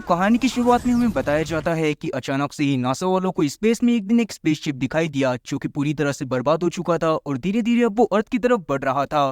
कहानी की शुरुआत में हमें बताया जाता है कि अचानक से ही नासा वालों को स्पेस में एक दिन एक स्पेसशिप दिखाई दिया जो कि पूरी तरह से बर्बाद हो चुका था और धीरे धीरे अब वो अर्थ की तरफ बढ़ रहा था।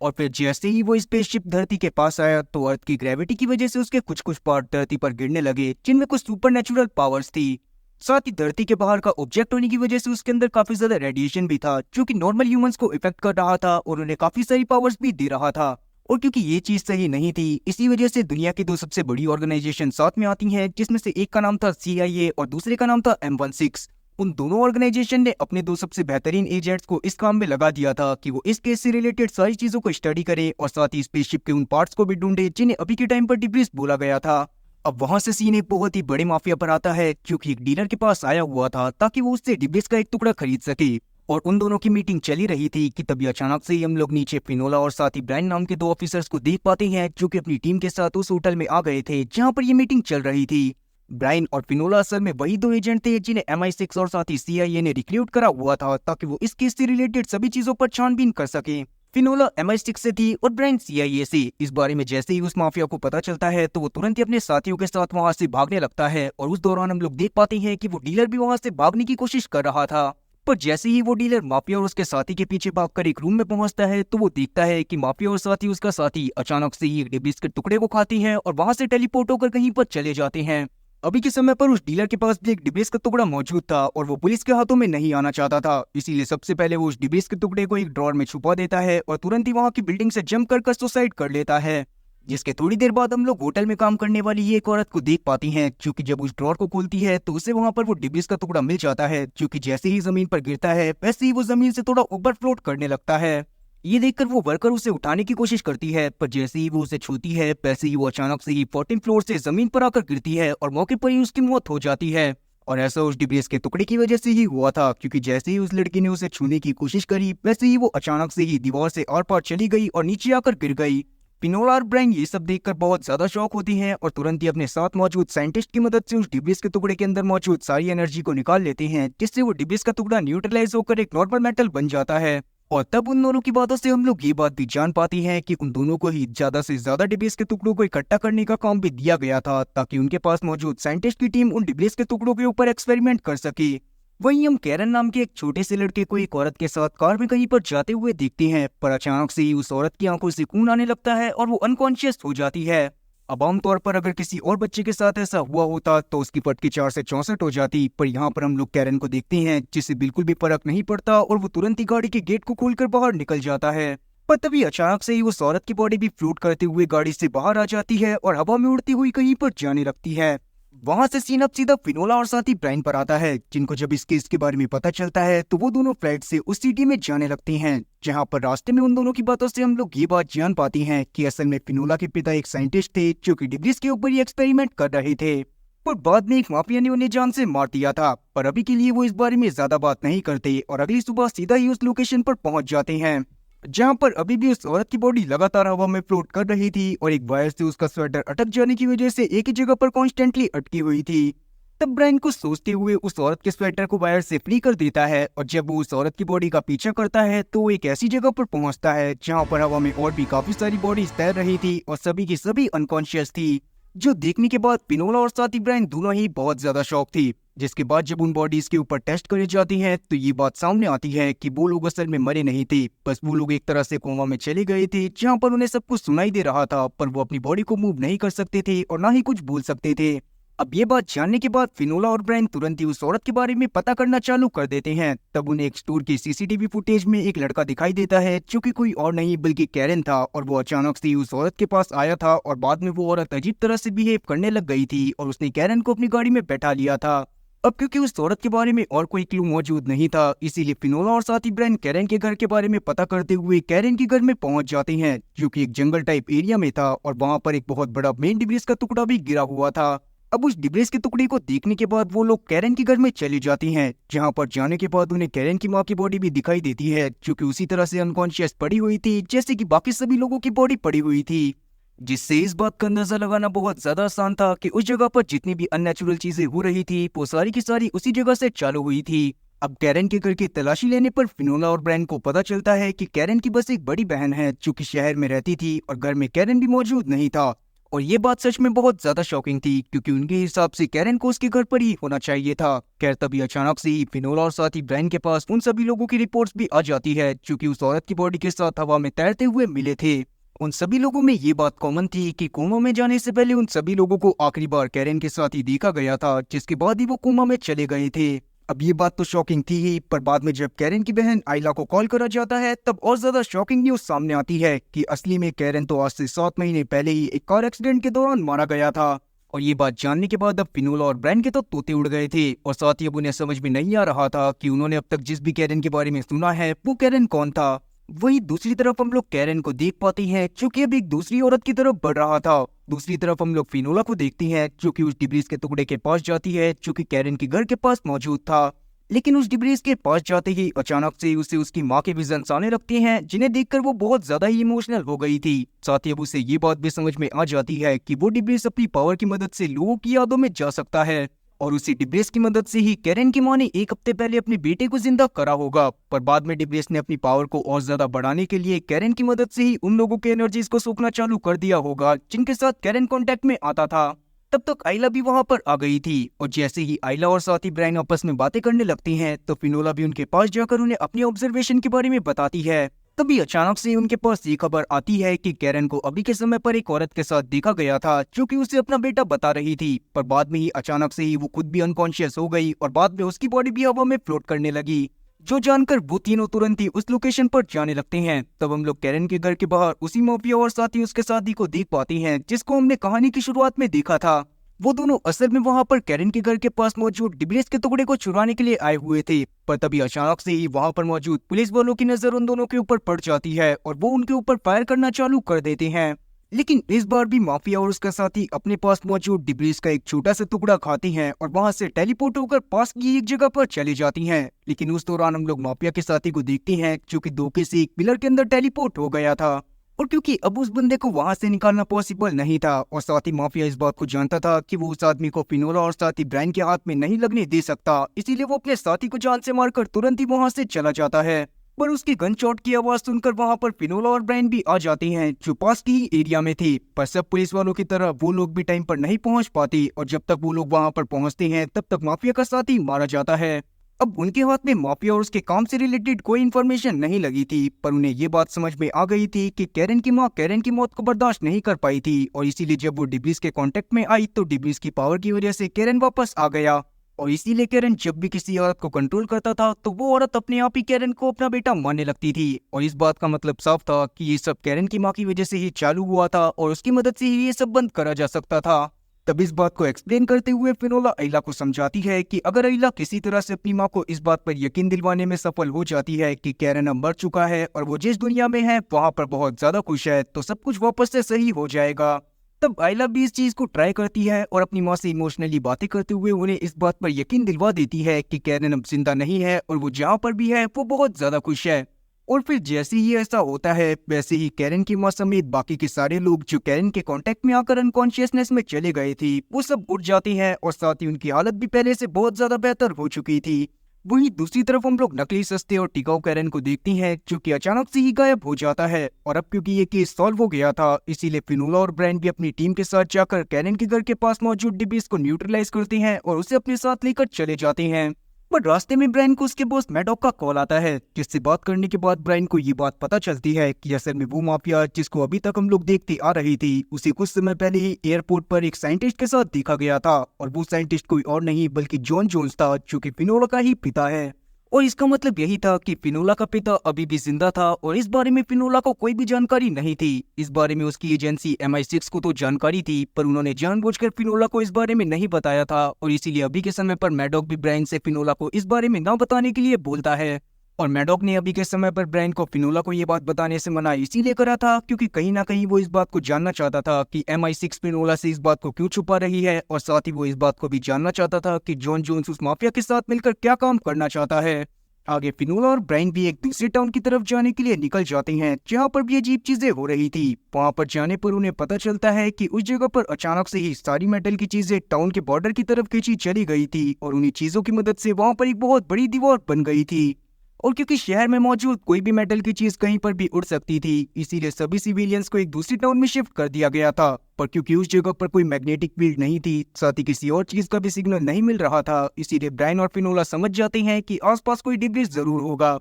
और फिर जैसे ही वो स्पेसशिप धरती के पास आया तो अर्थ की ग्रेविटी की वजह से उसके कुछ कुछ पार्ट धरती पर गिरने लगे जिनमें कुछ सुपरनेचुरल पावर्स थी। साथ ही धरती के बाहर का ऑब्जेक्ट होने की वजह से उसके अंदर काफी ज्यादा रेडिएशन भी था जो कि नॉर्मल ह्यूमंस को इफेक्ट कर रहा था और उन्हें काफी सारी पावर्स भी दे रहा था। और क्योंकि ये चीज सही नहीं थी इसी वजह से दुनिया की दो सबसे बड़ी ऑर्गेनाइजेशन साथ में आती हैं जिसमें से एक का नाम था CIA और दूसरे का नाम था M16। उन दोनों ऑर्गेनाइजेशन ने अपने दो सबसे बेहतरीन एजेंट्स को इस काम में लगा दिया था कि वो इस केस से रिलेटेड सारी चीजों को स्टडी करें और साथ ही स्पेसशिप के उन पार्ट्स को भी ढूंढे जिन्हें अभी के टाइम पर डिब्रीज बोला गया था। अब वहां से सीन एक बहुत ही बड़े माफिया पर आता है क्योंकि एक डीलर के पास आया हुआ था ताकि वो उससे डिब्रीज का एक टुकड़ा खरीद सके। और उन दोनों की मीटिंग चली रही थी कि तभी अचानक से ही हम लोग नीचे फिनोला और साथ ही ब्रायन नाम के दो ऑफिसर्स को देख पाते हैं जो कि अपनी टीम के साथ उस होटल में आ गए थे जहां पर ये मीटिंग चल रही थी। ब्रायन और फिनोला असल में वही दो एजेंट थे जिन्हें MI6 और साथ ही CIA ने रिक्रूट करा हुआ था ताकि वो इस केस से रिलेटेड सभी चीजों पर छानबीन कर सके। फिनोला MI6 से थी और ब्रायन CIA से। इस बारे में जैसे ही उस माफिया को पता चलता है तो वो तुरंत ही अपने साथियों के साथ वहां से भागने लगता है और उस दौरान हम लोग देख पाते हैं कि वो डीलर भी वहां से भागने की कोशिश कर रहा था। पर जैसे ही वो डीलर माफिया और उसके साथी के पीछे भागकर एक रूम में पहुंचता है तो वो देखता है कि माफिया और साथ ही उसका साथी अचानक से ही एक डिब्रीज के टुकड़े को खाती हैं और वहां से टेलीपोर्ट होकर कहीं पर चले जाते हैं। अभी के समय पर उस डीलर के पास भी एक डिब्रीज का टुकड़ा मौजूद था और वो पुलिस के हाथों में नहीं आना चाहता था, इसीलिए सबसे पहले वो उस डिब्रीज के टुकड़े को एक ड्रॉर में छुपा देता है और तुरंत ही वहां की बिल्डिंग से जंप कर सुसाइड कर लेता है। जिसके थोड़ी देर बाद हम लोग होटल में काम करने वाली ये एक औरत को देख पाती हैं क्योंकि जब उस ड्रॉर को खोलती है तो उसे वहां पर वो डिब्रीज का टुकड़ा मिल जाता है जो कि जैसे ही जमीन पर गिरता है वैसे ही वो जमीन से थोड़ा ऊपर फ्लोट करने लगता है। ये देखकर वो वर्कर उसे उठाने की कोशिश करती है पर जैसे ही वो उसे छूती है वैसे ही वो अचानक से ही 14 फ्लोर से जमीन पर आकर गिरती है और मौके पर ही उसकी मौत हो जाती है। और ऐसा उस डिब्रीज के टुकड़े की वजह से ही हुआ था क्योंकि जैसे ही उस लड़की ने उसे छूने की कोशिश करी वैसे ही वो अचानक से ही दीवार से आर पार चली गई और नीचे आकर गिर गई। फिनोला और ब्रायन ये सब देखकर बहुत ज्यादा शॉक होती हैं और तुरंत ही अपने साथ मौजूद साइंटिस्ट की मदद से उस डिब्रीज के टुकड़े के अंदर मौजूद सारी एनर्जी को निकाल लेते हैं जिससे वो डिब्रीज का टुकड़ा न्यूट्रलाइज होकर एक नॉर्मल मेटल बन जाता है। और तब उन दोनों की बातों से हम लोग ये बात भी जान पाती हैं कि उन दोनों को ही ज्यादा से ज्यादा डिब्रीज के टुकड़ों को इकट्ठा करने का काम भी दिया गया था ताकि उनके पास मौजूद साइंटिस्ट की टीम उन डिब्रीज के टुकड़ों के ऊपर एक्सपेरिमेंट कर सके। वहीं हम कैरन नाम के एक छोटे से लड़के को एक औरत के साथ कार में कहीं पर जाते हुए देखते हैं पर अचानक से ही उस औरत की आंखों से खून आने लगता है और वो अनकॉन्शियस हो जाती है। अब आमतौर पर अगर किसी और बच्चे के साथ ऐसा हुआ होता तो उसकी पटकी 4 से 64 हो जाती, पर यहाँ पर हम लोग कैरन को देखते हैं जिससे बिल्कुल भी फर्क नहीं पड़ता और वो तुरंत ही गाड़ी के गेट को खोलकर बाहर निकल जाता है। पर तभी अचानक से ही उस औरत की बॉडी भी फ्लोट करते हुए गाड़ी से बाहर आ जाती है और हवा में उड़ती हुई कहीं पर जाने लगती है। वहां से सीन अब सीधा फिनोला और साथी ब्रायन पर आता है जिनको जब इस केस के बारे में पता चलता है तो वो दोनों फ्लाइट से उस सिटी में जाने लगते हैं जहां पर रास्ते में उन दोनों की बातों से हम लोग ये बात जान पाती हैं कि असल में फिनोला के पिता एक साइंटिस्ट थे जो कि डिब्रीज के ऊपर ही एक्सपेरिमेंट कर रहे थे। पर बाद में एक माफिया ने उन्हें जान से मार दिया था, पर अभी के लिए वो इस बारे में ज्यादा बात नहीं करते और अगली सुबह सीधा ही उस लोकेशन पर पहुंच जाते हैं जहां पर अभी भी उस औरत की बॉडी लगातार हवा में फ्लोट कर रही थी और एक वायर से उसका स्वेटर अटक जाने की वजह से एक ही जगह पर कॉन्स्टेंटली अटकी हुई थी। तब ब्रायन को सोचते हुए उस औरत के स्वेटर को वायर से फ्री कर देता है और जब वो उस औरत की बॉडी का पीछा करता है तो वो एक ऐसी जगह पर पहुंचता है जहां पर हवा में और भी काफी सारी बॉडीज तैर रही थी और सभी की सभी अनकॉन्शियस थी, जो देखने के बाद फिनोला और साथी ब्रायन दोनों ही बहुत ज्यादा शॉक थी। जिसके बाद जब उन बॉडीज के ऊपर टेस्ट करे जाती हैं तो ये बात सामने आती है कि वो लोग असल में मरे नहीं थे, बस वो लोग एक तरह से कोमा में चले गए थे जहां पर उन्हें सब कुछ सुनाई दे रहा था पर वो अपनी बॉडी को मूव नहीं कर सकते थे और ना ही कुछ बोल सकते थे। अब ये बात जानने के बाद फिनोला और ब्रायन तुरंत ही उस औरत के बारे में पता करना चालू कर देते हैं। तब उन्हें एक स्टोर की CCTV फुटेज में एक लड़का दिखाई देता है जो कि कोई और नहीं बल्कि कैरन था और वो अचानक से उस औरत के पास आया था और बाद में वो औरत अजीब तरह से बिहेव करने लग गई थी और उसने कैरन को अपनी गाड़ी में बैठा लिया था। अब क्योंकि उस औरत के बारे में और कोई क्लू मौजूद नहीं था इसीलिए फिनोला और साथी ब्रायन कैरन के घर के बारे में पता करते हुए कैरन के घर में पहुंच जाते हैं जो कि एक जंगल टाइप एरिया में था और वहां पर एक बहुत बड़ा मेन डिब्रीज का टुकड़ा भी गिरा हुआ था। अब उस डिब्रीज के टुकड़े को देखने के बाद वो लोग कैरन के घर में चली जाती हैं जहां पर जाने के बाद उन्हें कैरन की माँ की बॉडी भी दिखाई देती है जो कि उसी तरह से अनकॉन्शियस पड़ी हुई थी जैसे कि बाकी सभी लोगों की बॉडी पड़ी हुई थी, जिससे इस बात का अंदाजा लगाना बहुत ज्यादा आसान था कि उस जगह पर जितनी भी अननेचुरल चीजें हो रही थी वो सारी की सारी उसी जगह से चालू हुई थी। अब कैरन के घर की तलाशी लेने पर फिनोला और ब्रायन को पता चलता है कि कैरन की बस एक बड़ी बहन है जो कि शहर में रहती थी और घर में कैरन भी मौजूद नहीं था और ये बात सच में बहुत ज्यादा शॉकिंग थी, क्योंकि उनके हिसाब से कैरन को उसके घर पर ही होना चाहिए था। खैर तभी अचानक से ही फिनोला और साथ ही ब्रायन के पास उन सभी लोगों की रिपोर्ट्स भी आ जाती है जो कि उस औरत की बॉडी के साथ हवा में तैरते हुए मिले थे। उन सभी लोगों में ये बात कॉमन थी कि कोमा में जाने से पहले उन सभी लोगों को आखिरी बार कैरन के साथ ही देखा गया था, जिसके बाद ही वो कोमा में चले गए थे। अब ये बात तो शॉकिंग थी ही, पर बाद में जब कैरन की बहन आइला को कॉल करा जाता है तब और ज्यादा शॉकिंग न्यूज सामने आती है कि असली में कैरन तो आज से 7 महीने पहले ही एक कार एक्सीडेंट के दौरान मारा गया था। और ये बात जानने के बाद अब फिनोला और ब्रायन के तो तोते उड़ गए थे, और साथ ही अब उन्हें समझ में नहीं आ रहा था कि उन्होंने अब तक जिस भी कैरन के बारे में सुना है वो कैरन कौन था। वहीं दूसरी तरफ हम लोग कैरन को देख पाते हैं जो कि अब एक दूसरी औरत की तरफ बढ़ रहा था। दूसरी तरफ हम लोग फिनोला को देखते हैं जो कि उस डिब्रीज के टुकड़े के पास जाती है जो कि कैरन के घर के पास मौजूद था। लेकिन उस डिब्रीज के पास जाते ही अचानक से उसे उसकी माँ के विजन्स आने लगते हैं, जिन्हें देखकर वो बहुत ज्यादा ही इमोशनल हो गई थी। साथ ही अब उसे ये बात भी समझ में आ जाती है कि वो डिब्रीज अपनी पावर की मदद से लोगों की यादों में जा सकता है, और उसी डिब्रीज की मदद से ही कैरन की माँ ने एक हफ्ते पहले अपने बेटे को जिंदा करा होगा। पर बाद में डिब्रीज ने अपनी पावर को और ज्यादा बढ़ाने के लिए कैरन की मदद से ही उन लोगों के एनर्जीज को सोखना चालू कर दिया होगा जिनके साथ कैरन कांटेक्ट में आता था। तब तक आइला भी वहां पर आ गई थी, और जैसे ही आइला और साथ ही ब्रायन आपस में बातें करने लगती हैं तो फिनोला भी उनके पास जाकर उन्हें अपनी ऑब्जर्वेशन के बारे में बताती है। तभी अचानक से उनके पास ये खबर आती है कि कैरन को अभी के समय पर एक औरत के साथ देखा गया था जो कि उसे अपना बेटा बता रही थी, पर बाद में ही अचानक से ही वो खुद भी अनकॉन्शियस हो गई और बाद में उसकी बॉडी भी हवा में फ्लोट करने लगी। जो जानकर वो तीनों तुरंत ही उस लोकेशन पर जाने लगते हैं। तब हम लोग कैरन के घर के बाहर उसी माफिया और साथ ही उसके साथी को देख पाते हैं जिसको हमने कहानी की शुरुआत में देखा था। वो दोनों असल में वहां पर कैरन के घर के पास मौजूद डिब्रीज के टुकड़े को चुराने के लिए आए हुए थे, पर तभी अचानक से ही वहां पर मौजूद पुलिस वालों की नजर उन दोनों के ऊपर पड़ जाती है और वो उनके ऊपर फायर करना चालू कर देते हैं। लेकिन इस बार भी माफिया और उसका साथी अपने पास मौजूद डिब्रीज का एक छोटा सा टुकड़ा खाती हैं और वहां से टेलीपोर्ट होकर पास की एक जगह पर चली जाती हैं। लेकिन उस दौरान हम लोग माफिया के साथी को देखते हैं जो कि धोखे से एक पिलर के अंदर टेलीपोर्ट हो गया था, और क्योंकि अब उस बंदे को वहां से निकालना पॉसिबल नहीं था और साथ ही माफिया इस बात को जानता था कि वो उस आदमी को फिनोला और साथ ही ब्रायन के हाथ में नहीं लगने दे सकता, इसीलिए वो अपने साथी को जान से मारकर तुरंत ही वहां से चला जाता है। पर उसकी गन शॉट की आवाज सुनकर वहां पर फिनोला और ब्रायन भी आ जाते हैं जो पास की ही एरिया में थे। पर सब पुलिस वालों की तरह वो लोग भी टाइम पर नहीं पहुंच पाते, और जब तक वो लोग वहां पर पहुंचते हैं तब तक माफिया का साथी मारा जाता है। अब उनके हाथ में माफिया और उसके काम से रिलेटेड कोई इन्फॉर्मेशन नहीं लगी थी, पर उन्हें ये बात समझ में आ गई थी कि कैरन की माँ कैरन की मौत को बर्दाश्त नहीं कर पाई थी, और इसीलिए जब वो डिब्रीज के कांटेक्ट में आई तो डिब्रीज की पावर की वजह से कैरन वापस आ गया। और इसीलिए कैरन जब भी किसी औरत को कंट्रोल करता था तो वो औरत अपने आप ही कैरन को अपना बेटा मानने लगती थी, और इस बात का मतलब साफ था कि ये सब कैरन की माँ की वजह से ही चालू हुआ था और उसकी मदद से ही ये सब बंद करा जा सकता था। तब इस बात को एक्सप्लेन करते हुए फिनोला आइला को समझाती है कि अगर आइला किसी तरह से अपनी माँ को इस बात पर यकीन दिलवाने में सफल हो जाती है कि कैरन अब मर चुका है और वो जिस दुनिया में है वहां पर बहुत ज्यादा खुश है, तो सब कुछ वापस से सही हो जाएगा। तब आइला भी इस चीज को ट्राई करती है और अपनी माँ से इमोशनली बातें करते हुए उन्हें इस बात पर यकीन दिलवा देती है कि कैरन अब जिंदा नहीं है और वो जहाँ पर भी है वो बहुत ज्यादा खुश है। और फिर जैसे ही ऐसा होता है वैसे ही कैरन की माँ समेत बाकी के सारे लोग जो कैरन के कांटेक्ट में आकर अनकॉन्शियसनेस में चले गए थे वो सब उठ जाते हैं, और साथ ही उनकी हालत भी पहले से बहुत ज्यादा बेहतर हो चुकी थी। वहीं दूसरी तरफ हम लोग नकली सस्ते और टिकाऊ कैरन को देखते हैं जो कि अचानक से ही गायब हो जाता है, और अब क्योंकि ये केस सॉल्व हो गया था इसीलिए फिनोला और ब्रायन भी अपनी टीम के साथ जाकर कैरन के घर के पास मौजूद डिब्रीज को न्यूट्रलाइज करते हैं और उसे अपने साथ लेकर चले जाते हैं। पर रास्ते में ब्रायन को उसके बॉस मैडॉक का कॉल आता है, जिससे बात करने के बाद ब्रायन को ये बात पता चलती है कि असल में वो माफिया जिसको अभी तक हम लोग देखते आ रही थी उसे कुछ समय पहले ही एयरपोर्ट पर एक साइंटिस्ट के साथ देखा गया था, और वो साइंटिस्ट कोई और नहीं बल्कि जॉन जोन्स था जो कि फिनोला का ही पिता है। और इसका मतलब यही था कि फिनोला का पिता अभी भी जिंदा था, और इस बारे में फिनोला को कोई भी जानकारी नहीं थी। इस बारे में उसकी एजेंसी MI6 को तो जानकारी थी, पर उन्होंने जानबूझकर फिनोला को इस बारे में नहीं बताया था, और इसीलिए अभी के समय पर मैडॉक भी ब्रायन से फिनोला को इस बारे में न बताने के लिए बोलता है। और मैडॉक ने अभी के समय पर ब्रायन को फिनोला को ये बात बताने से मना इसीलिए करा था क्योंकि कहीं ना कहीं वो इस बात को जानना चाहता था कि MI6 फिनोला से इस बात को क्यों छुपा रही है, और साथ ही वो इस बात को भी जानना चाहता था कि जॉन जोन्स उस माफिया के साथ मिलकर क्या काम करना चाहता है। आगे फिनोला और ब्रायन भी एक दूसरे टाउन की तरफ जाने के लिए निकल जाते हैं जहाँ पर भी अजीब चीजें हो रही थी। वहाँ पर जाने पर उन्हें पता चलता है कि उस जगह पर अचानक से ही सारी मेटल की चीजें टाउन के बॉर्डर की तरफ खींची चली गई थी, और उन्हीं चीजों की मदद से वहाँ पर एक बहुत बड़ी दीवार बन गई थी। और क्योंकि शहर में मौजूद कोई भी मेटल की चीज कहीं पर भी उड़ सकती थी, इसीलिए सभी सिविलियंस को एक दूसरी टाउन में शिफ्ट कर दिया गया था। पर क्योंकि उस जगह पर कोई मैग्नेटिक फील्ड नहीं थी, साथ ही किसी और चीज का भी सिग्नल नहीं मिल रहा था, इसीलिए ब्रायन और फिनोला समझ जाते हैं कि आसपास कोई डिब्रिस जरूर होगा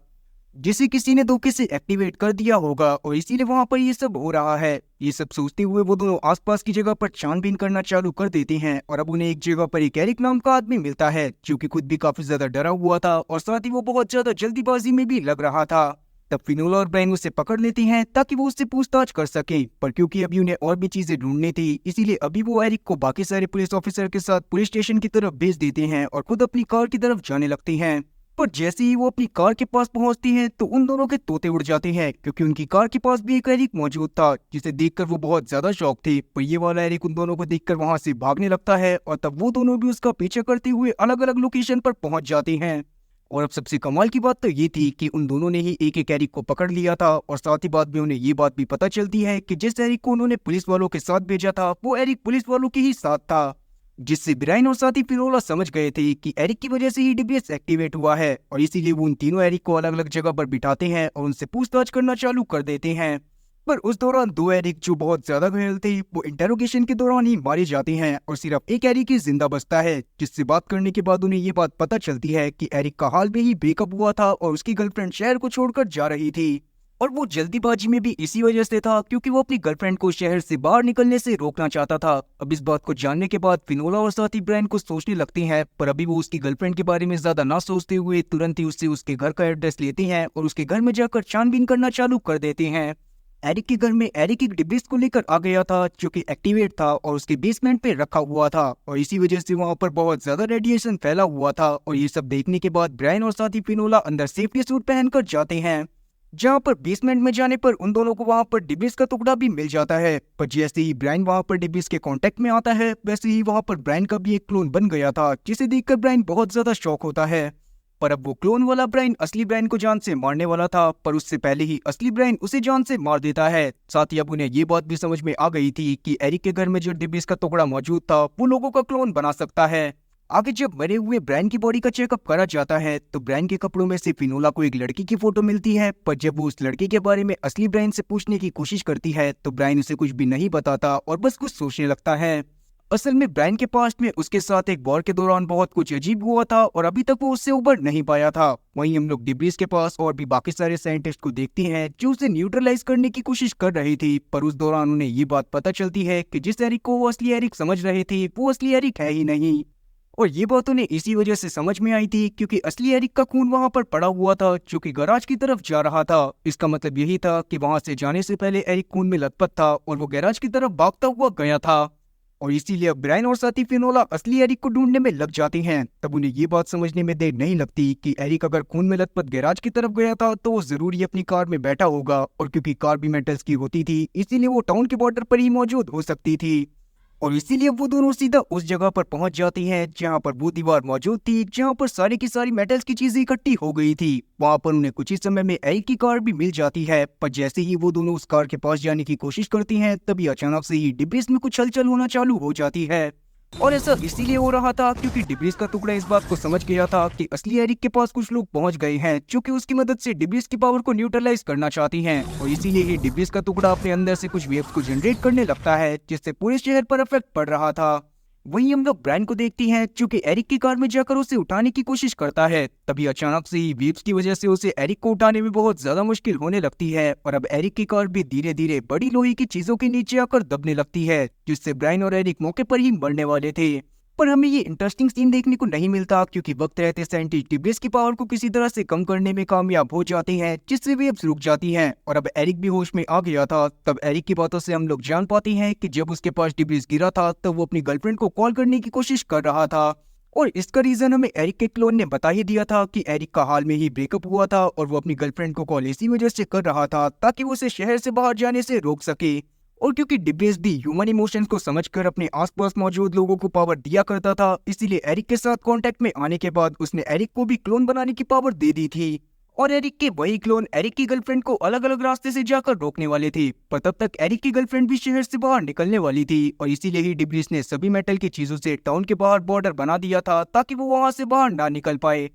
जिसे किसी ने धोखे से एक्टिवेट कर दिया होगा, और इसीलिए वहां पर ये सब हो रहा है। ये सब सोचते हुए वो दोनों आसपास की जगह पर छानबीन करना चालू कर देते हैं, और अब उन्हें एक जगह पर एक एरिक नाम का आदमी मिलता है जो कि खुद भी काफी ज्यादा डरा हुआ था, और साथ ही वो बहुत ज्यादा जल्दीबाजी में भी लग रहा था। तब फिनोला और ब्रायन उसे पकड़ लेते हैं ताकि वो उससे पूछताछ कर सके, पर क्योंकि अभी उन्हें और भी चीजें ढूंढनी थी, इसीलिए अभी वो एरिक को बाकी सारे पुलिस ऑफिसर के साथ पुलिस स्टेशन की तरफ भेज देते हैं और खुद अपनी कार की तरफ जाने लगते हैं। पर जैसे ही वो अपनी कार के पास पहुंचती हैं तो उन दोनों के तोते उड़ जाते हैं, क्योंकि उनकी कार के पास भी एक एरिक मौजूद था जिसे देखकर वो बहुत ज्यादा शॉक थे। पर ये वाला एरिक उन दोनों को देखकर वहां से भागने लगता है, और तब वो दोनों भी उसका पीछा करते हुए अलग अलग लोकेशन पर पहुंच जाते हैं। और अब सबसे कमाल की बात तो ये थी कि उन दोनों ने ही एक एक एरिक को पकड़ लिया था, और साथ ही बाद में उन्हें ये बात भी पता चलती है कि जिस एरिक को उन्होंने पुलिस वालों के साथ भेजा था वो एरिक पुलिस वालों के ही साथ था, जिससे ब्रायन और साथी फिनोला समझ गए थे कि एरिक की वजह से ही डिब्रिस एक्टिवेट हुआ है, और इसीलिए वो उन तीनों एरिक को अलग अलग जगह पर बिठाते हैं और उनसे पूछताछ करना चालू कर देते हैं। पर उस दौरान दो एरिक जो बहुत ज्यादा घायल थे वो इंटेरोगेशन के दौरान ही मारे जाते हैं, और सिर्फ एक एरिक ही जिंदा बचता है, जिससे बात करने के बाद उन्हें ये बात पता चलती है कि एरिक का हाल में ही ब्रेकअप हुआ था और उसकी गर्लफ्रेंड शहर को छोड़कर जा रही थी। और वो जल्दीबाजी में भी इसी वजह से था क्योंकि वो अपनी गर्लफ्रेंड को शहर से बाहर निकलने से रोकना चाहता था। अब इस बात को जानने के बाद फिनोला और साथी ब्रायन को सोचने लगती हैं, पर अभी वो उसकी गर्लफ्रेंड के बारे में ज्यादा ना सोचते हुए तुरंत ही उससे उसके घर का एड्रेस लेते हैं और उसके घर में जाकर छानबीन करना चालू कर देते हैं। एरिक के घर में एरिक एक डिब्रिस को लेकर आ गया था जो कि एक्टिवेट था और उसके बेसमेंट पे रखा हुआ था, और इसी वजह से वहां पर बहुत ज्यादा रेडिएशन फैला हुआ था। और ये सब देखने के बाद ब्रायन और साथी फिनोला अंदर सेफ्टी सूट पहनकर जाते हैं, जहां पर बेसमेंट में जाने पर उन दोनों को वहां पर डिब्रिस का टुकड़ा भी मिल जाता है। पर जैसे ही ब्रायन वहां पर डिब्रिस के कांटेक्ट में आता है, वैसे ही वहां पर ब्रायन का भी एक क्लोन बन गया था, जिसे देखकर ब्रायन बहुत ज्यादा शॉक होता है। पर अब वो क्लोन वाला ब्रायन असली ब्रायन को जान से मारने वाला था, पर उससे पहले ही असली ब्रायन उसे जान से मार देता है। साथ ही अब उन्हें ये बात भी समझ में आ गई थी कि एरिक के घर में जो डिब्रिस का टुकड़ा मौजूद था वो लोगों का क्लोन बना सकता है। आगे जब मरे हुए ब्रायन की बॉडी का चेकअप करा जाता है तो ब्रायन के कपड़ों में से फिनोला को एक लड़की की फोटो मिलती है, पर जब वो उस लड़की के बारे में असली ब्रायन से पूछने की कोशिश करती है तो ब्रायन उसे कुछ भी नहीं बताता और बस कुछ सोचने लगता है। असल में ब्रायन के पास्ट में उसके साथ एक वॉर के दौरान बहुत कुछ अजीब हुआ था और अभी तक वो उससे उबर नहीं पाया था। वहीं हम लोग डिब्रिस के पास और भी बाकी सारे साइंटिस्ट को देखते हैं जो उसे न्यूट्रलाइज करने की कोशिश कर रही थी, पर उस दौरान उन्हें ये बात पता चलती है कि जिस एरिक को वो असली एरिक समझ रहे थे वो असली एरिक है ही नहीं। और ये बात उन्हें इसी वजह से समझ में आई थी क्योंकि असली एरिक का खून वहां पर पड़ा हुआ था जो कि गैराज की तरफ जा रहा था। इसका मतलब यही था कि वहां से जाने से पहले एरिक खून में लथपथ था और वो गैराज की तरफ भागता हुआ गया था, और इसीलिए अब ब्रायन और साथी फिनोला असली एरिक को ढूंढने में लग जाते हैं। तब उन्हें ये बात समझने में देर नहीं लगती कि एरिक अगर खून में लथपथ गैराज की तरफ गया था तो वो जरूर ही अपनी कार में बैठा होगा, और क्योंकि कार भी मेटल्स की होती थी इसीलिए वो टाउन के बॉर्डर पर ही मौजूद हो सकती थी। और इसीलिए वो दोनों सीधा उस जगह पर पहुंच जाती हैं जहां पर वो दीवार मौजूद थी जहां पर सारी की सारी मेटल्स की चीजें इकट्ठी हो गई थी। वहां पर उन्हें कुछ ही समय में एरिक की कार भी मिल जाती है, पर जैसे ही वो दोनों उस कार के पास जाने की कोशिश करती हैं तभी अचानक से ही डिब्रिस में कुछ हलचल होना चालू हो जाती है। और ऐसा इसीलिए हो रहा था क्योंकि डिब्रिस का टुकड़ा इस बात को समझ गया था कि असली एरिक के पास कुछ लोग पहुंच गए हैं जो कि उसकी मदद से डिब्रिस की पावर को न्यूट्रलाइज करना चाहती हैं, और इसीलिए ही डिब्रिस का टुकड़ा अपने अंदर से कुछ वेव्स को जनरेट करने लगता है जिससे पूरे शहर पर इफेक्ट पड़ रहा था। वहीं हम लोग ब्रायन को देखती हैं जो कि एरिक की कार में जाकर उसे उठाने की कोशिश करता है, तभी अचानक से ही वेव्स की वजह से उसे एरिक को उठाने में बहुत ज्यादा मुश्किल होने लगती है, और अब एरिक की कार भी धीरे धीरे बड़ी लोहे की चीजों के नीचे आकर दबने लगती है, जिससे ब्रायन और एरिक मौके पर ही मरने वाले थे। पर हमें ये इंटरेस्टिंग सीन देखने को नहीं मिलता क्योंकि वक्त रहते साइंटिस्ट डिब्रिस की पावर को किसी तरह से कम करने में कामयाब हो जाते हैं, जिससे वेव्स रुक जाती हैं, और अब एरिक भी होश में आ गया था। तब एरिक की बातों से हम लोग जान पाते हैं कि जब उसके पास डिब्रिस गिरा था तब वो अपनी गर्लफ्रेंड को कॉल करने की कोशिश कर रहा था, और इसका रीजन हमें एरिक के क्लोन ने बता ही दिया था कि एरिक का हाल में ही ब्रेकअप हुआ था और वो अपनी गर्लफ्रेंड को कॉल इसी वजह से कर रहा था ताकि वो उसे शहर से बाहर जाने से रोक सके। और क्योंकि डिब्रिस भी ह्यूमन इमोशंस को समझकर अपने आसपास मौजूद लोगों को पावर दिया करता था, इसीलिए एरिक के साथ कांटेक्ट में आने के बाद उसने एरिक को भी क्लोन बनाने की पावर दे दी थी, और एरिक के वही क्लोन एरिक की गर्लफ्रेंड को अलग अलग रास्ते से जाकर रोकने वाले थे। पर तब तक एरिक की गर्लफ्रेंड भी शहर से बाहर निकलने वाली थी, और इसीलिए ही डिब्रिस ने सभी मेटल की चीजों से टाउन के बाहर बॉर्डर बना दिया था ताकि वो वहां से बाहर ना निकल पाए।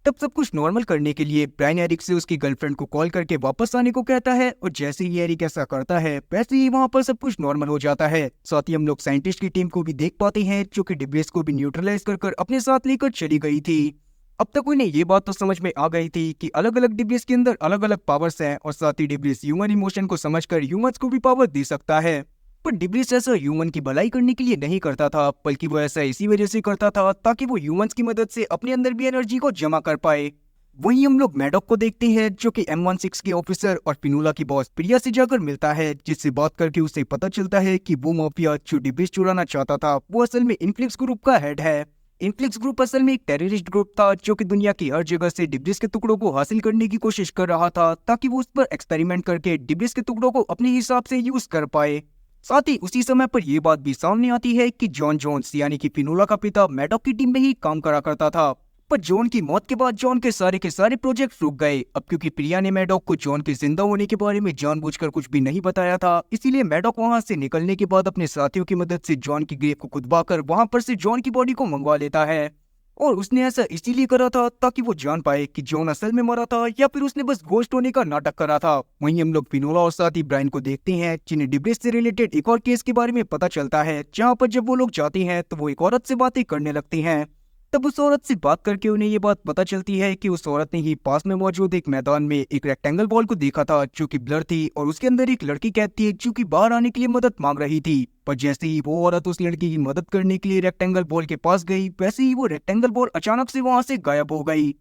तब सब कुछ नॉर्मल करने के लिए ब्रायन एरिक से उसकी गर्लफ्रेंड को कॉल करके वापस आने को कहता है और जैसे ही एरिक ऐसा करता है वैसे ही वहाँ पर सब कुछ नॉर्मल हो जाता है। साथ ही हम लोग साइंटिस्ट की टीम को भी देख पाते हैं जो कि डिब्रेस को भी न्यूट्रलाइज कर अपने साथ लेकर चली गई थी। अब तक उन्हें ये बात तो समझ में आ गई थी कि अलग अलग डिब्रेस के अंदर अलग अलग पावर्स हैं और साथ ही डिब्रेस ह्यूमन इमोशन को समझकर ह्यूमंस को भी पावर दे सकता है। पर डिब्रेस ऐसा ह्यूमन की भलाई करने के लिए नहीं करता था, बल्कि वो ऐसा इसी वजह से करता था ताकि वो ह्यूमंस की मदद से अपने अंदर भी एनर्जी को जमा कर पाए। वहीं हम लोग मैडॉक को देखते हैं जो कि M16 के ऑफिसर और फिनोला की बॉस प्रिया से जाकर मिलता है, जिससे बात करके उसे पता चलता है कि वो माफिया जो डिब्रेस चुराना चाहता था वो असल में इन्फ्लिक्स ग्रुप का हेड है। इन्फ्लिक्स ग्रुप असल में एक टेररिस्ट ग्रुप था जो कि दुनिया की हर जगह से डिब्रेस के टुकड़ों को हासिल करने की कोशिश कर रहा था ताकि वो उस पर एक्सपेरिमेंट करके डिब्रेस के टुकड़ों को अपने हिसाब से यूज कर पाए। साथ ही उसी समय पर यह बात भी सामने आती है कि जॉन जोन्स यानी कि फिनोला का पिता मैडॉक की टीम में ही काम करा करता था। पर जॉन की मौत के बाद जॉन के सारे प्रोजेक्ट रुक गए। अब क्योंकि प्रिया ने मैडॉक को जॉन के जिंदा होने के बारे में जानबूझकर कुछ भी नहीं बताया था, इसीलिए मैडॉक वहां से निकलने के बाद अपने साथियों की मदद से जॉन की ग्रेव को खुदवाकर वहां पर से जॉन की बॉडी को मंगवा लेता है। और उसने ऐसा इसीलिए करा था ताकि वो जान पाए कि जॉन असल में मरा था या फिर उसने बस घोस्ट होने का नाटक करा था। वहीं हम लोग फिनोला और साथ ही ब्रायन को देखते हैं जिन्हें डिब्रेस से रिलेटेड एक और केस के बारे में पता चलता है, जहाँ पर जब वो लोग जाते हैं तो वो एक औरत से बातें करने लगते हैं। तब उस औरत से बात करके उन्हें ये बात पता चलती है कि उस औरत ने ही पास में मौजूद एक मैदान में एक रेक्टेंगल बॉल को देखा था जो कि ब्लर थी और उसके अंदर एक लड़की कैद थी जो कि बाहर आने के लिए मदद मांग रही थी। पर जैसे ही वो औरत उस लड़की की मदद करने के लिए रेक्टेंगल बॉल के पास गई, वैसे ही वो रेक्टेंगल बॉल अचानक से वहां से गायब हो गई।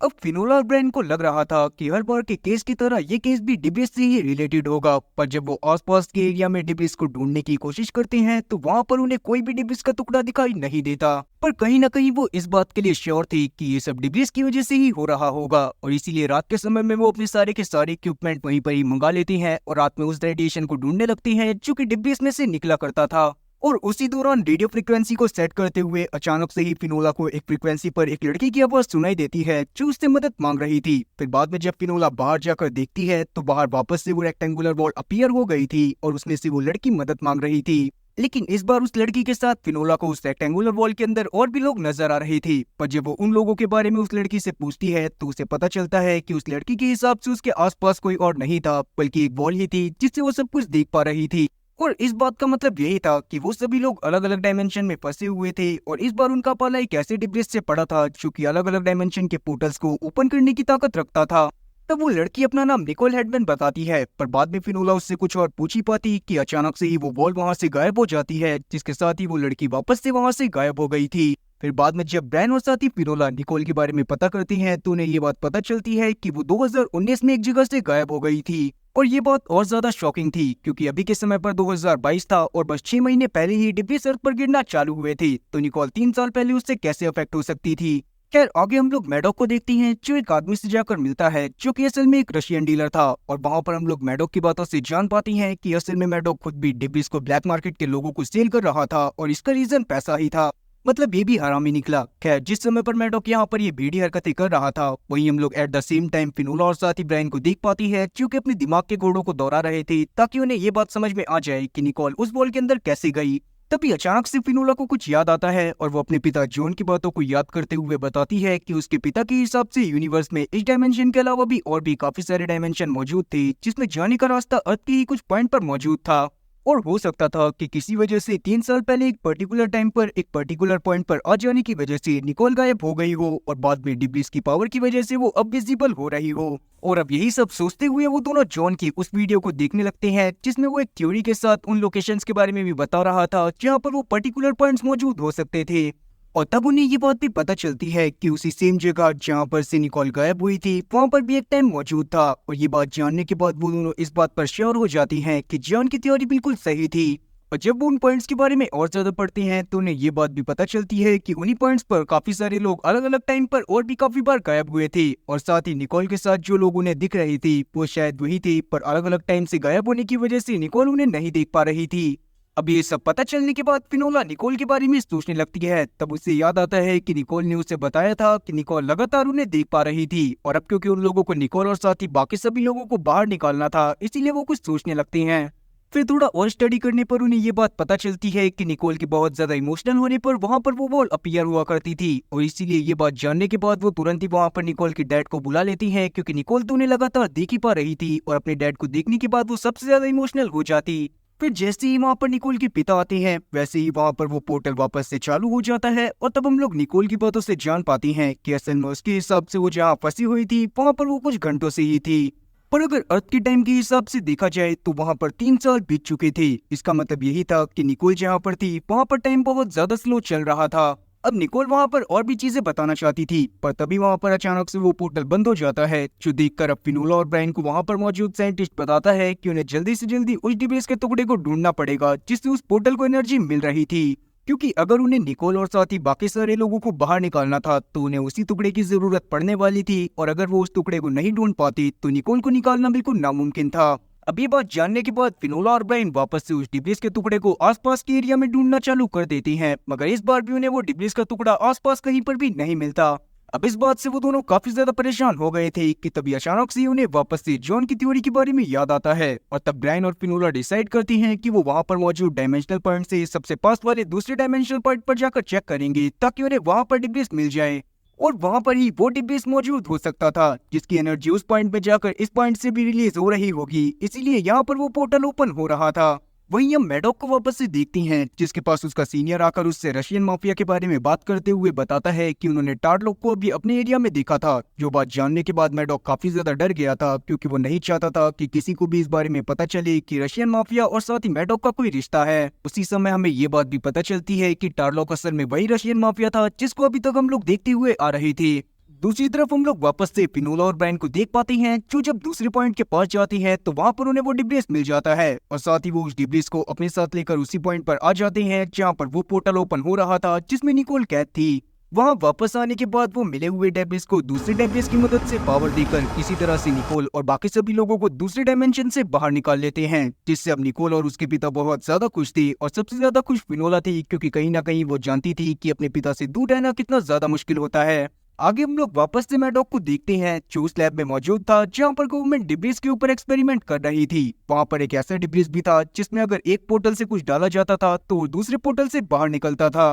अब फिनोला और ब्रायन को लग रहा था कि हर बार के केस की तरह ये केस भी डिब्रेस से ही रिलेटेड होगा, पर जब वो आसपास के एरिया में डिब्रेस को ढूंढने की कोशिश करते हैं तो वहाँ पर उन्हें कोई भी डिब्रेस का टुकड़ा दिखाई नहीं देता। पर कहीं ना कहीं वो इस बात के लिए श्योर थी कि ये सब डिब्रेस की वजह से ही हो रहा होगा और इसीलिए रात के समय में वो अपने सारे के सारे इक्विपमेंट वहीं पर ही मंगा लेती हैं और रात में उस रेडिएशन को ढूंढने लगती हैं जो कि डिब्रेस में से निकला करता था। और उसी दौरान रेडियो फ्रीक्वेंसी को सेट करते हुए अचानक से ही फिनोला को एक फ्रीक्वेंसी पर एक लड़की की आवाज सुनाई देती है जो उससे मदद मांग रही थी। फिर बाद में जब फिनोला बाहर जाकर देखती है तो बाहर वापस से वो रेक्टेंगुलर बॉल अपीयर हो गई थी और उसमें से वो लड़की मदद मांग रही थी। लेकिन इस बार उस लड़की के साथ फिनोला को उस रेक्टेंगुलर वॉल के अंदर और भी लोग नजर आ रहे थे। पर जब वो उन लोगों के बारे में उस लड़की से पूछती है तो उसे पता चलता है कि उस लड़की के हिसाब से उसके आसपास कोई और नहीं था बल्कि एक वॉल ही थी जिससे वो सब कुछ देख पा रही थी। और इस बात का मतलब यही था कि वो सभी लोग अलग अलग डायमेंशन में फंसे हुए थे और इस बार उनका पाला एक ऐसे डिब्रेस से पड़ा था जो कि अलग अलग डायमेंशन के पोर्टल्स को ओपन करने की ताकत रखता था। तब वो लड़की अपना नाम निकोल हेडमैन बताती है, पर बाद में फिनोला उससे कुछ और पूछ ही पाती कि अचानक से ही वो बॉल वहां से गायब हो जाती है, जिसके साथ ही वो लड़की वापस से वहां से गायब हो गई थी। फिर बाद में जब ब्रायन और साथी फिनोला निकोल के बारे में पता करती हैं तो उन्हें ये बात पता चलती है कि वो 2019 में एक जगह से गायब हो गई थी। और ये बात और ज्यादा शॉकिंग थी क्योंकि अभी के समय पर 2022 था और बस 6 महीने पहले ही डिब्रेस अर्थ पर गिरना चालू हुए थे, तो निकोल 3 साल पहले उससे कैसे अफेक्ट हो सकती थी। खैर आगे हम लोग मैडॉक को देखते हैं जो एक आदमी से जाकर मिलता है जो कि असल में एक रशियन डीलर था और वहाँ पर हम लोग मैडॉक की बातों से जान पाती हैं कि असल में मैडॉक खुद भी डिब्रेस को ब्लैक मार्केट के लोगों को सेल कर रहा था और इसका रीजन पैसा ही था। मतलब ये भी हरामी निकला। खैर जिस समय पर मैडॉक यहाँ पर ये भीड़ी हरकतें कर रहा था वहीं हम लोग एट द सेम टाइम फिनोला और साथ ही ब्रायन को देख पाती है जो कि अपने दिमाग के घोड़ों को दौड़ा रहे थे ताकि उन्हें ये बात समझ में आ जाए कि निकोल उस बॉल के अंदर कैसे गई। तभी अचानक से फिनोला को कुछ याद आता है और वो अपने पिता जॉन की बातों को याद करते हुए बताती है कि उसके पिता के हिसाब से यूनिवर्स में इस डायमेंशन के अलावा भी और भी काफी सारे डायमेंशन मौजूद थे जिसमें जाने का रास्ता अर्थ के ही कुछ पॉइंट पर मौजूद था। और हो सकता था कि किसी वजह से 3 साल पहले एक पर्टिकुलर टाइम पर एक पर्टिकुलर पॉइंट पर आ जाने की वजह से निकोल गायब हो गई हो और बाद में डिब्रेस की पावर की वजह से वो अब विजिबल हो रही हो। और अब यही सब सोचते हुए वो दोनों जॉन की उस वीडियो को देखने लगते हैं जिसमें वो एक थ्योरी के साथ उन लोकेशंस के बारे में भी बता रहा था जहाँ पर वो पर्टिकुलर पॉइंट्स मौजूद हो सकते थे। और तब उन्हें ये बात भी पता चलती है कि उसी सेम जगह जहाँ पर से निकोल गायब हुई थी वहाँ पर भी एक टाइम मौजूद था। और ये बात जानने के बाद वो दोनों इस बात पर श्योर हो जाती हैं कि जॉन की थ्योरी बिल्कुल सही थी। और जब वो उन पॉइंट्स के बारे में और ज्यादा पढ़ते हैं तो उन्हें ये बात भी पता चलती है कि उन्हीं पॉइंट्स पर काफी सारे लोग अलग अलग टाइम पर और भी काफी बार गायब हुए थे और साथ ही निकोल के साथ जो लोग उन्हें दिख रही थी वो शायद वही थे, पर अलग अलग टाइम से गायब होने की वजह से निकोल उन्हें नहीं देख पा रही थी। अब ये सब पता चलने के बाद फिनोला निकोल के बारे में सोचने लगती है। तब उसे याद आता है कि निकोल ने उसे बताया था कि निकोल लगातार उन्हें देख पा रही थी और अब क्योंकि उन लोगों को निकोल और साथ ही बाकी सभी लोगों को बाहर निकालना था इसीलिए वो कुछ सोचने लगते हैं। फिर थोड़ा और स्टडी करने पर उन्हें ये बात पता चलती है कि निकोल के बहुत ज्यादा इमोशनल होने पर वहाँ पर वो वॉल अपीयर हुआ करती थी, और इसीलिए ये बात जानने के बाद वो तुरंत ही वहाँ पर निकोल के डैड को बुला लेती है, क्योंकि निकोल तो उन्हें लगातार देख ही पा रही थी और अपने डैड को देखने के बाद वो सबसे ज्यादा इमोशनल हो जाती। फिर जैसे ही वहाँ पर निकोल के पिता आते हैं वैसे ही वहाँ पर वो पोर्टल वापस से चालू हो जाता है, और तब हम लोग निकोल की बातों से जान पाती हैं कि असल में उसके हिसाब से वो जहाँ फंसी हुई थी वहाँ पर वो कुछ घंटों से ही थी। पर अगर अर्थ के टाइम के हिसाब से देखा जाए तो वहाँ पर 3 साल बीत चुके थे। इसका मतलब यही था कि निकोल जहाँ पर थी वहाँ पर टाइम बहुत ज्यादा स्लो चल रहा था। अब निकोल वहाँ पर और भी चीजें बताना चाहती थी, पर तभी वहाँ पर अचानक से वो पोर्टल बंद हो जाता है, जो देखकर अब फिनोला और ब्रायन को वहाँ पर मौजूद साइंटिस्ट बताता है कि उन्हें जल्दी से जल्दी उस डिवाइस के टुकड़े को ढूंढना पड़ेगा जिससे उस पोर्टल को एनर्जी मिल रही थी, क्योंकि अगर उन्हें निकोल और साथ ही बाकी सारे लोगों को बाहर निकालना था तो उन्हें उसी टुकड़े की जरूरत पड़ने वाली थी, और अगर वो उस टुकड़े को नहीं ढूंढ पाती तो निकोल को निकालना बिल्कुल नामुमकिन था। अब ये बात जानने के बाद फिनोला और ब्रायन वापस से उस डिब्लिस के टुकड़े को आसपास के एरिया में ढूंढना चालू कर देती हैं, मगर इस बार भी उन्हें वो डिब्लिस का टुकड़ा आसपास कहीं पर भी नहीं मिलता। अब इस बात से वो दोनों काफी ज्यादा परेशान हो गए थे कि तभी अचानक से उन्हें वापस से जॉन की थ्योरी के बारे में याद आता है, और तब ब्रायन और फिनोला डिसाइड करती हैं कि वो वहां पर मौजूद डायमेंशनल पॉइंट से सबसे पास वाले दूसरे डायमेंशनल पॉइंट पर जाकर चेक करेंगे ताकि उन्हें वहां पर डिब्लिस मिल जाए, और वहां पर ही वो डिब्लिस मौजूद हो सकता था जिसकी एनर्जी उस पॉइंट में जाकर इस पॉइंट से भी रिलीज हो रही होगी, इसीलिए यहाँ पर वो पोर्टल ओपन हो रहा था। वहीं हम मैडॉक को वापस से देखती हैं जिसके पास उसका सीनियर आकर उससे रशियन माफिया के बारे में बात करते हुए बताता है कि उन्होंने टार्लोक को अभी अपने एरिया में देखा था। जो बात जानने के बाद मैडॉक काफी ज्यादा डर गया था, क्योंकि वो नहीं चाहता था कि किसी को भी इस बारे में पता चले कि रशियन माफिया और साथ ही मैडॉक का कोई रिश्ता है। उसी समय हमें ये बात भी पता चलती है कि टार्लोक असल में वही रशियन माफिया था जिसको अभी तक हम लोग देखते हुए आ रही थी। दूसरी तरफ हम लोग वापस से फिनोला और ब्रायन को देख पाते हैं, जो जब दूसरे पॉइंट के पास जाती है तो वहाँ पर उन्हें वो डिब्लिस मिल जाता है, और साथ ही वो उस डिब्लिस को अपने साथ लेकर उसी पॉइंट पर आ जाते हैं जहाँ पर वो पोर्टल ओपन हो रहा था जिसमें निकोल कैद थी। वहाँ वापस आने के बाद वो मिले हुए डेब्लिस को दूसरे डेब्लिस की मदद से पावर देकर किसी तरह से निकोल और बाकी सभी लोगों को दूसरे डायमेंशन से बाहर निकाल लेते हैं, जिससे अब निकोल और उसके पिता बहुत ज्यादा खुश थे, और सबसे ज्यादा खुश फिनोला थी, क्योंकि कहीं ना कहीं वो जानती थी कि अपने पिता से दूर रहना कितना ज्यादा मुश्किल होता है। आगे हम लोग वापस से मैडॉक को देखते हैं जो उस लैब में मौजूद था जहाँ पर गवर्नमेंट डिब्रीज के ऊपर एक्सपेरिमेंट कर रही थी। वहाँ पर एक ऐसा डिब्रीज भी था जिसमें अगर एक पोर्टल से कुछ डाला जाता था तो वो दूसरे पोर्टल से बाहर निकलता था।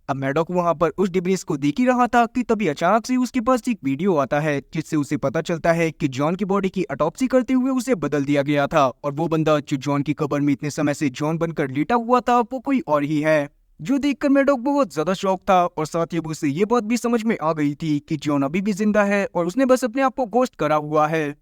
अब मैडॉक वहाँ पर उस डिब्रीज को देख ही रहा था कि तभी अचानक से उसके पास एक वीडियो आता है जिससे उसे पता चलता है कि जॉन की बॉडी की ऑटोप्सी करते हुए उसे बदल दिया गया था, और वो बंदा जो जॉन की कब्र में इतने समय से जॉन बनकर लेटा हुआ था वो कोई और ही है। जो देखकर मैडॉक बहुत ज्यादा शौक था, और साथ ही उसे ये बात भी समझ में आ गई थी कि जॉन अभी भी जिंदा है और उसने बस अपने आप को घोस्ट करा हुआ है।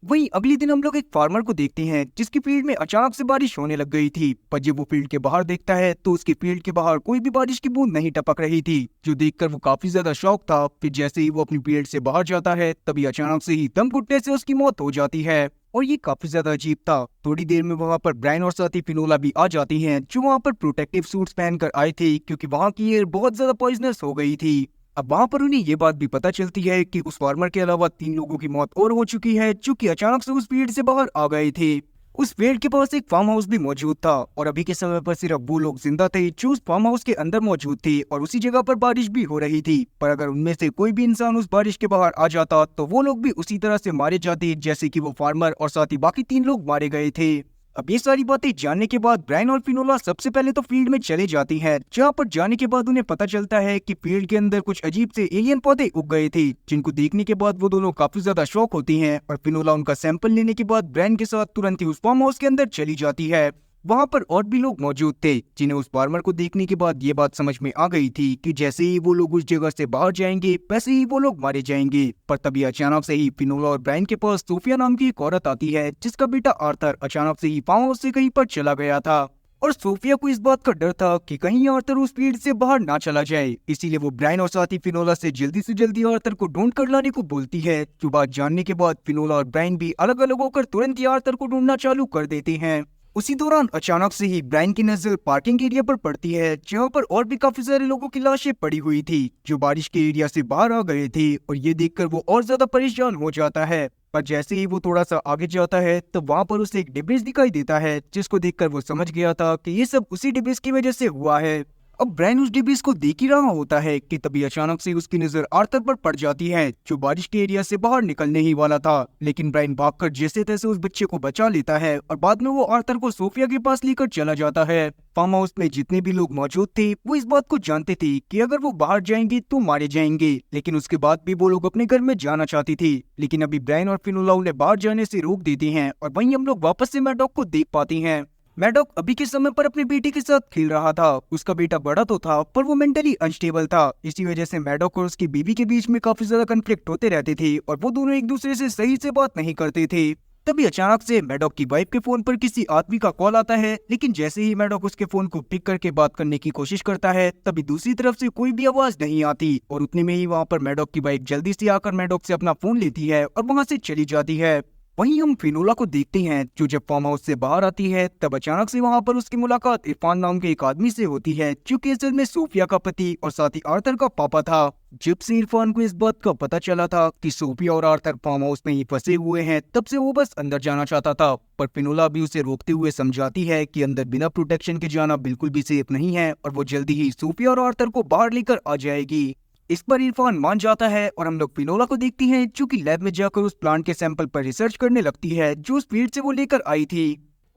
वहीं अगले दिन हम लोग एक फार्मर को देखते हैं जिसकी फील्ड में अचानक से बारिश होने लग गई थी, पर जब वो फील्ड के बाहर देखता है तो उसकी फील्ड के बाहर कोई भी बारिश की बूंद नहीं टपक रही थी, जो देखकर वो काफी ज्यादा शौक था। फिर जैसे ही वो अपनी फील्ड से बाहर जाता है तभी अचानक से ही दम घुटने से उसकी मौत हो जाती है, और ये काफी ज्यादा अजीब था। थोड़ी देर में वहाँ पर ब्रायन और साथी फिनोला भी आ जाती हैं जो वहाँ पर प्रोटेक्टिव सूट्स पहनकर आए थे, क्योंकि वहाँ की एयर बहुत ज्यादा पॉइजनस हो गई थी। अब वहाँ पर उन्हें ये बात भी पता चलती है कि उस फार्मर के अलावा 3 लोगों की मौत और हो चुकी है, जो कि अचानक से उस फील्ड से बाहर आ गए थे। उस फील्ड के पास एक फार्म हाउस भी मौजूद था, और अभी के समय पर सिर्फ वो लोग जिंदा थे जो उस फार्म हाउस के अंदर मौजूद थे, और उसी जगह पर बारिश भी हो रही थी। पर अगर उनमें से कोई भी इंसान उस बारिश के बाहर आ जाता तो वो लोग भी उसी तरह से मारे जाते जैसे कि वो फार्मर और साथ ही बाकी 3 लोग मारे गए थे। अब ये सारी बातें जानने के बाद ब्रायन और फिनोला सबसे पहले तो फील्ड में चले जाती हैं, जहाँ पर जाने के बाद उन्हें पता चलता है कि फील्ड के अंदर कुछ अजीब से एलियन पौधे उग गए थे, जिनको देखने के बाद वो दोनों काफी ज्यादा शॉक होती हैं, और फिनोला उनका सैंपल लेने के बाद ब्रायन के साथ तुरंत ही उस फार्म हाउस के अंदर चली जाती है। वहाँ पर और भी लोग मौजूद थे जिन्हें उस फार्मर को देखने के बाद ये बात समझ में आ गई थी कि जैसे ही वो लोग उस जगह से बाहर जाएंगे वैसे ही वो लोग मारे जाएंगे। पर तभी अचानक से ही फिनोला और ब्रायन के पास सोफिया नाम की एक औरत आती है जिसका बेटा आर्थर अचानक से ही फार्म हाउस से कहीं पर चला गया था, और सोफिया को इस बात का डर था कि कहीं आर्थर उस फील्ड से बाहर ना चला जाए, इसीलिए वो ब्रायन और साथी फिनोला से जल्दी आर्थर को ढूंढ कर लाने को बोलती है। जो बात जानने के बाद फिनोला और ब्रायन भी अलग अलग होकर तुरंत ही आर्थर को ढूंढना चालू कर देते हैं। उसी दौरान अचानक से ही ब्रायन की नजर पार्किंग एरिया पर पड़ती है, जहाँ पर और भी काफी सारे लोगों की लाशें पड़ी हुई थी जो बारिश के एरिया से बाहर आ गए थे, और ये देखकर वो और ज्यादा परेशान हो जाता है। पर जैसे ही वो थोड़ा सा आगे जाता है तो वहाँ पर उसे एक डिब्रिज दिखाई देता है, जिसको देखकर वो समझ गया था कि ये सब उसी डिब्रिज की वजह से हुआ है। अब ब्रायन उस डिब्रीज को देख ही रहा होता है कि तभी अचानक से उसकी नजर आर्थर पर पड़ जाती है, जो बारिश के एरिया से बाहर निकलने ही वाला था। लेकिन ब्रायन भागकर जैसे तैसे उस बच्चे को बचा लेता है और बाद में वो आर्थर को सोफिया के पास लेकर चला जाता है। फार्म हाउस में जितने भी लोग मौजूद थे वो इस बात को जानते थे कि अगर वो बाहर जाएंगे तो मारे जाएंगे, लेकिन उसके बाद भी वो लोग अपने घर में जाना चाहती थी। लेकिन अभी ब्रायन और फिनोला उन्हें बाहर जाने से रोक देती हैं और वहीं हम लोग वापस से मैडॉक को देख पाती हैं। मैडॉक अभी के समय पर अपने बेटे के साथ खेल रहा था। उसका बेटा बड़ा तो था पर वो मेंटली अनस्टेबल था। इसी वजह से मैडॉक और उसकी बीवी के बीच में काफी ज्यादा कन्फ्लिक्ट होते रहते थे और वो दोनों एक दूसरे से सही से बात नहीं करते थे। तभी अचानक से मैडॉक की वाइफ के फोन पर किसी आदमी का कॉल आता है, लेकिन जैसे ही मैडॉक उसके फोन को पिक करके बात करने की कोशिश करता है तभी दूसरी तरफ से कोई भी आवाज नहीं आती और उतने में ही वहाँ पर मैडॉक की वाइफ जल्दी से आकर मैडॉक से अपना फोन लेती है और वहाँ से चली जाती है। वहीं हम फिनोला को देखते हैं जो जब फार्म हाउस से बाहर आती है तब अचानक से वहां पर उसकी मुलाकात इरफान नाम के एक आदमी से होती है, जो कि असल में सोफिया का पति और साथ ही आर्थर का पापा था। जब से इरफान को इस बात का पता चला था कि सोफिया और आर्थर फार्म हाउस में ही फंसे हुए हैं, तब से वो बस अंदर जाना चाहता था। पर फिनोला भी उसे रोकते हुए समझाती है कि अंदर बिना प्रोटेक्शन के जाना बिल्कुल भी सेफ नहीं है और वो जल्दी ही सोफिया और आर्थर को बाहर लेकर आ जाएगी। इस पर इरफान मान जाता है और हम लोग फिनोला को देखती हैं जो कि लैब में जाकर उस प्लांट के सैंपल पर रिसर्च करने लगती है जो उस फील्ड से वो लेकर आई थी।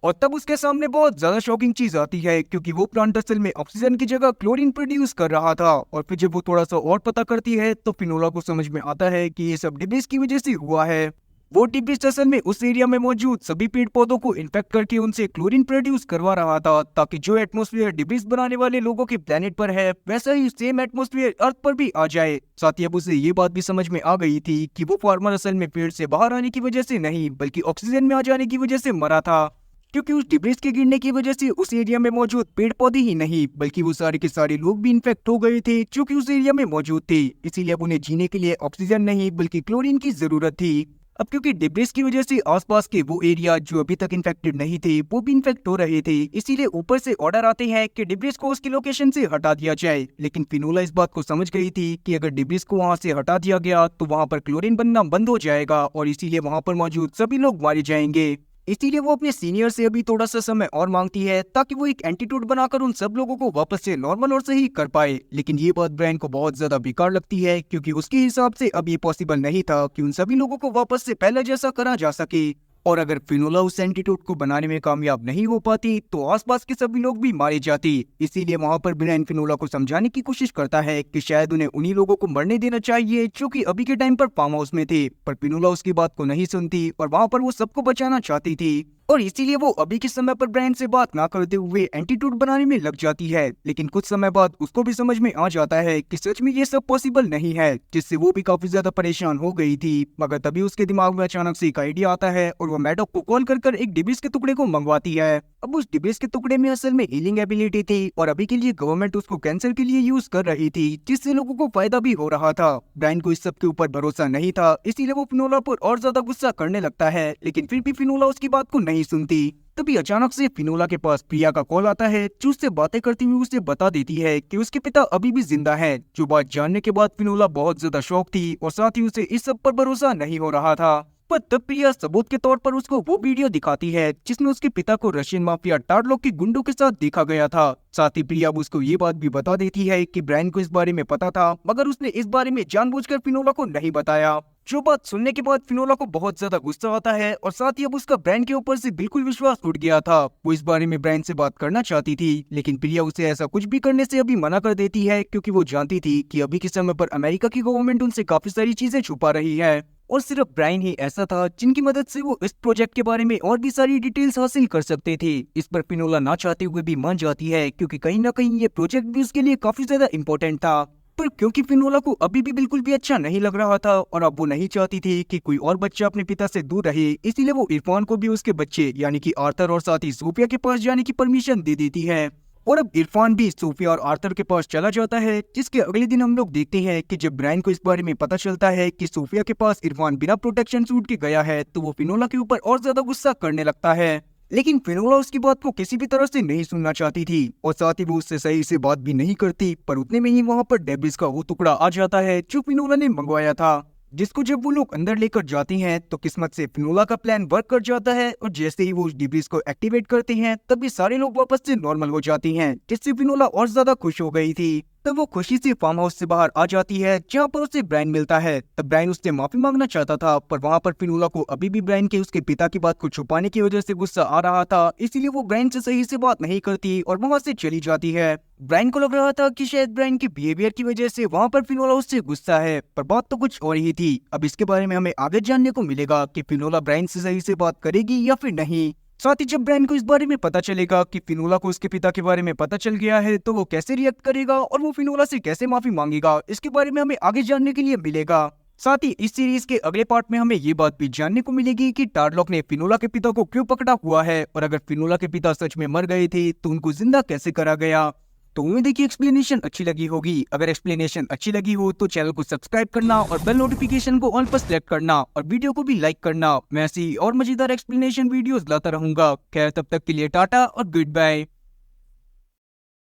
और तब उसके सामने बहुत ज्यादा शॉकिंग चीज आती है, क्योंकि वो प्लांट असल में ऑक्सीजन की जगह क्लोरीन प्रोड्यूस कर रहा था। और फिर जब वो थोड़ा सा और पता करती है तो फिनोला को समझ में आता है कि ये सब डिब्रीज की वजह से हुआ है। वो डिब्रीज असल में उस एरिया में मौजूद सभी पेड़ पौधों को इन्फेक्ट करके उनसे क्लोरीन प्रोड्यूस करवा रहा था, ताकि जो एटमॉस्फेयर डिब्रीज बनाने वाले लोगों के प्लेनेट पर है वैसा ही सेम एटमॉस्फेयर अर्थ पर भी आ जाए। साथ ही अब उसे ये बात भी समझ में आ गई थी कि वो फार्मर असल में पेड़ से बाहर आने की वजह से नहीं बल्कि ऑक्सीजन में आ जाने की वजह से मरा था, क्योंकि उस डिब्रीज के गिरने की वजह से उस एरिया में मौजूद पेड़ पौधे ही नहीं बल्कि वो सारे के सारे लोग भी इन्फेक्ट हो गए थे जो कि उस एरिया में मौजूद थे। इसीलिए अब उन्हें जीने के लिए ऑक्सीजन नहीं बल्कि क्लोरीन की जरूरत थी। अब क्योंकि डिब्रीज की वजह से आसपास के वो एरिया जो अभी तक इन्फेक्टेड नहीं थे वो भी इन्फेक्ट हो रहे थे, इसीलिए ऊपर से ऑर्डर आते हैं कि डिब्रीज को उसकी लोकेशन से हटा दिया जाए। लेकिन फिनोला इस बात को समझ गई थी कि अगर डिब्रीज को वहां से हटा दिया गया तो वहां पर क्लोरीन बनना बंद हो जाएगा और इसीलिए वहां पर मौजूद सभी लोग मारे जाएंगे। इसीलिए वो अपने सीनियर से अभी थोड़ा सा समय और मांगती है ताकि वो एक एंटीट्यूड बनाकर उन सब लोगों को वापस से नॉर्मल और सही कर पाए। लेकिन ये बात ब्रायन को बहुत ज्यादा बेकार लगती है, क्योंकि उसके हिसाब से अब ये पॉसिबल नहीं था कि उन सभी लोगों को वापस से पहले जैसा करा जा सके। और अगर फिनोला उस एंटीट्यूड को बनाने में कामयाब नहीं हो पाती तो आसपास के सभी लोग भी मारे जाते। इसीलिए वहां पर ब्रायन फिनोला को समझाने की कोशिश करता है कि शायद उन्हें उन्हीं लोगों को मरने देना चाहिए जो कि अभी के टाइम पर फार्म हाउस में थे। पर फिनोला उसकी बात को नहीं सुनती और वहां पर वो सबको बचाना चाहती थी और इसीलिए वो अभी के समय पर ब्रायन से बात ना करते हुए एंटीट्यूड बनाने में लग जाती है। लेकिन कुछ समय बाद उसको भी समझ में आ जाता है कि सच में ये सब पॉसिबल नहीं है, जिससे वो भी काफी ज्यादा परेशान हो गई थी। मगर तभी उसके दिमाग में अचानक से एक आइडिया आता है और वो मैडॉक को कॉल कर एक डिब्रीज के टुकड़े को मंगवाती है। अब उस डिब्रीज के टुकड़े में असल में हीलिंग एबिलिटी थी और अभी के लिए गवर्नमेंट उसको कैंसर के लिए यूज कर रही थी, जिससे लोगों को फायदा भी हो रहा था। ब्रायन को इस सब के ऊपर भरोसा नहीं था, इसीलिए वो फिनोला पर और ज्यादा गुस्सा करने लगता है, लेकिन फिर भी फिनोला उसकी बात को नहीं सुनती। तभी अचानक से फिनोला के पास प्रिया का कॉल आता है जो उससे बातें करती हुई उसे बता देती है कि उसके पिता अभी भी जिंदा हैं। जो बात जानने के बाद फिनोला बहुत ज्यादा शॉक थी और साथ ही उसे इस सब पर भरोसा नहीं हो रहा था। पर तब प्रिया सबूत के तौर पर उसको वो वीडियो दिखाती है जिसमें उसके पिता को रशियन माफिया टार्लोक के गुंडों के साथ देखा गया था। साथ ही प्रिया उसको ये बात भी बता देती है कि ब्रायन को इस बारे में पता था, मगर उसने इस बारे में जानबूझकर फिनोला को नहीं बताया। जो बात सुनने के बाद फिनोला को बहुत ज्यादा गुस्सा आता है और साथ ही अब उसका ब्रायन के ऊपर से बिल्कुल विश्वास उठ गया था। वो इस बारे में ब्रायन से बात करना चाहती थी, लेकिन प्रिया उसे ऐसा कुछ भी करने से अभी मना कर देती है, क्योंकि वो जानती थी कि अभी के समय पर अमेरिका की गवर्नमेंट उनसे काफी सारी चीजें छुपा रही है और सिर्फ ब्रायन ही ऐसा था जिनकी मदद से वो इस प्रोजेक्ट के बारे में और भी सारी डिटेल्स हासिल कर सकते थे। इस पर फिनोला ना चाहते हुए भी मान जाती है, क्योंकि कहीं ना कहीं ये प्रोजेक्ट भी उसके लिए काफी ज्यादा इम्पोर्टेंट था। पर क्योंकि फिनोला को अभी भी बिल्कुल भी अच्छा नहीं लग रहा था और अब वो नहीं चाहती थी कि कोई और बच्चा अपने पिता से दूर रहे, इसीलिए वो इरफान को भी उसके बच्चे यानी कि आर्थर और साथ ही सोफिया के पास जाने की परमिशन दे देती है। और अब इरफान भी सोफिया और आर्थर के पास चला जाता है, जिसके अगले दिन हम लोग देखते हैं कि जब ब्रायन को इस बारे में पता चलता है कि सोफिया के पास इरफान बिना प्रोटेक्शन सूट के गया है तो वो फिनोला के ऊपर और ज्यादा गुस्सा करने लगता है। लेकिन फिनोला उसकी बात को किसी भी तरह से नहीं सुनना चाहती थी और साथ ही वो उससे सही से बात भी नहीं करती। पर उतने में ही वहाँ पर डेब्रिस का वो टुकड़ा आ जाता है जो फिनोला ने मंगवाया था। जिसको जब वो लोग अंदर लेकर जाते हैं तो किस्मत से फिनोला का प्लान वर्क कर जाता है और जैसे ही वो उस डिब्रीज को एक्टिवेट करते हैं तभी सारे लोग वापस से नॉर्मल हो जाती हैं, जिससे फिनोला और ज्यादा खुश हो गई थी। तब वो खुशी से फार्म हाउस से बाहर आ जाती है जहाँ पर उसे ब्रायन मिलता है। तब ब्रायन उससे माफी मांगना चाहता था, पर वहाँ पर फिनोला को अभी भी ब्रायन के उसके पिता की बात को छुपाने की वजह से गुस्सा आ रहा था, इसीलिए वो ब्रायन से सही से बात नहीं करती और वहाँ से चली जाती है। ब्रायन को लग रहा था कि शायद ब्रायन के बिहेवियर की वजह से वहाँ पर फिनोला उससे गुस्सा है, पर बात तो कुछ और ही थी। अब इसके बारे में हमें आगे जानने को मिलेगा कि फिनोला ब्रायन से सही से बात करेगी या फिर नहीं। साथ ही जब ब्रायन को इस बारे में पता चलेगा कि फिनोला को उसके पिता के बारे में पता चल गया है तो वो कैसे रिएक्ट करेगा और वो फिनोला से कैसे माफी मांगेगा, इसके बारे में हमें आगे जानने के लिए मिलेगा। साथ ही इस सीरीज के अगले पार्ट में हमें ये बात भी जानने को मिलेगी कि टारलॉक ने फिनोला के पिता को क्यों पकड़ा हुआ है और अगर फिनोला के पिता सच में मर गए थे तो उनको जिंदा कैसे करा गया। तो उम्मीद है कि एक्सप्लेनेशन अच्छी लगी होगी। अगर एक्सप्लेनेशन अच्छी लगी हो तो चैनल को सब्सक्राइब करना और बेल नोटिफिकेशन को ऑल पर सेलेक्ट करना और वीडियो को भी लाइक करना। मैं ऐसी और मजेदार एक्सप्लेनेशन वीडियोस लाता रहूंगा। खैर तब तक के लिए टाटा और गुड बाय।